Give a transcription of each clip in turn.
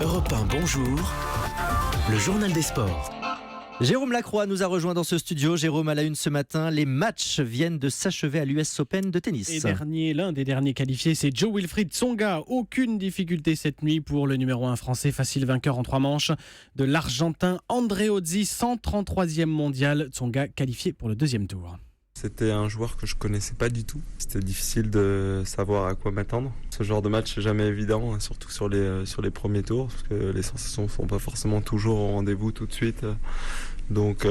Europe 1, bonjour. Le journal des sports. Jérôme Lacroix nous a rejoint dans ce studio. Jérôme, à la une ce matin, les matchs viennent de s'achever à l'US Open de tennis. Et l'un des derniers qualifiés, c'est Jo-Wilfried Tsonga. Aucune difficulté cette nuit pour le numéro 1 français, facile vainqueur en 3 manches de l'Argentin André Ozzi, 133e mondial. Tsonga qualifié pour le deuxième tour. C'était un joueur que je connaissais pas du tout. C'était difficile de savoir à quoi m'attendre. Ce genre de match, c'est jamais évident, surtout sur les premiers tours, parce que les sensations sont pas forcément toujours au rendez-vous tout de suite. Donc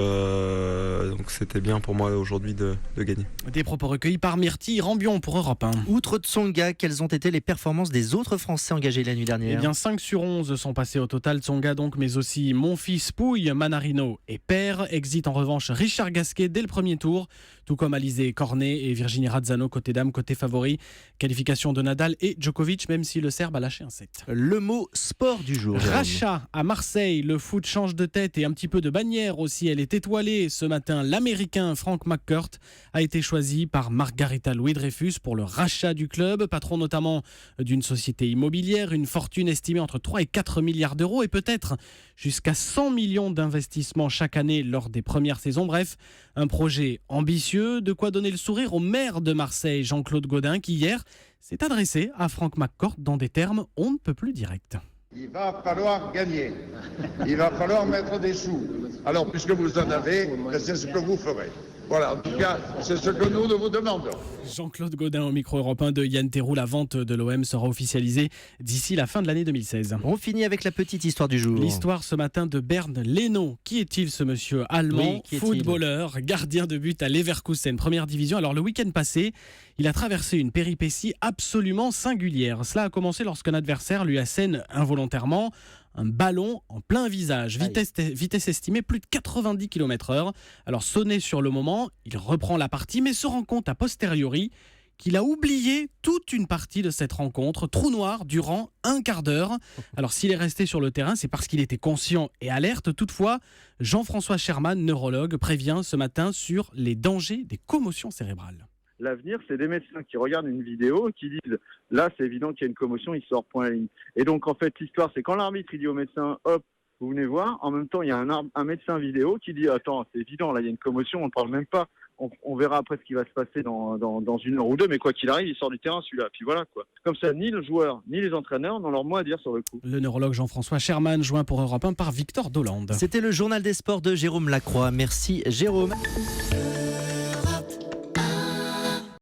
c'était bien pour moi aujourd'hui de gagner. Des propos recueillis par Myrtille Rambion pour Europe 1. Outre Tsonga, quelles ont été les performances des autres Français engagés la nuit dernière ? Eh bien, 5 sur 11 sont passés au total. Tsonga donc, mais aussi Monfils, Pouille, Manarino et Paire. Exit en revanche Richard Gasquet dès le premier tour, tout comme Alizé Cornet et Virginie Razzano côté dame, côté favori. Qualification de Nadal et Djokovic, même si le Serbe a lâché un set. Le mot sport du jour. Jérôme. Rachat à Marseille, le foot change de tête et un petit peu de bannière aussi. Elle est étoilée ce matin. L'Américain Frank McCourt a été choisi par Margarita Louis-Dreyfus pour le rachat du club, patron notamment d'une société immobilière, une fortune estimée entre 3 et 4 milliards d'euros et peut-être jusqu'à 100 millions d'investissements chaque année lors des premières saisons. Bref, un projet ambitieux, de quoi donner le sourire au maire de Marseille, Jean-Claude Gaudin, qui hier s'est adressé à Frank McCourt dans des termes on ne peut plus directs. Il va falloir gagner. Il va falloir mettre des sous. Alors, puisque vous en avez, c'est ce que vous ferez. Voilà, en tout cas, c'est ce que nous vous demandons. Jean-Claude Gaudin au micro européen de Yann Théroux. La vente de l'OM sera officialisée d'ici la fin de l'année 2016. On finit avec la petite histoire du jour. L'histoire ce matin de Bernd Leno. Qui est-il ce monsieur allemand, footballeur, gardien de but à Leverkusen, première division. Alors le week-end passé, il a traversé une péripétie absolument singulière. Cela a commencé lorsqu'un adversaire lui assène involontairement un ballon en plein visage. Vitesse estimée plus de 90 km/h. Alors sonné sur le moment, il reprend la partie mais se rend compte a posteriori qu'il a oublié toute une partie de cette rencontre, trou noir durant un quart d'heure. Alors s'il est resté sur le terrain, c'est parce qu'il était conscient et alerte. Toutefois, Jean-François Sherman, neurologue, prévient ce matin sur les dangers des commotions cérébrales. L'avenir, c'est des médecins qui regardent une vidéo, qui disent « là, c'est évident qu'il y a une commotion, il sort point à la ligne ». Et donc, en fait, l'histoire, c'est quand l'arbitre il dit au médecin « hop, vous venez voir », en même temps, il y a un médecin vidéo qui dit « attends, c'est évident, là, il y a une commotion, on ne parle même pas, on verra après ce qui va se passer dans 1 heure ou 2, mais quoi qu'il arrive, il sort du terrain celui-là ». Puis voilà, quoi. Comme ça, ni le joueur, ni les entraîneurs n'ont leur mot à dire sur le coup. Le neurologue Jean-François Sherman, joint pour Europe 1 par Victor Dolande. C'était le journal des sports de Jérôme Lacroix. Merci Jérôme.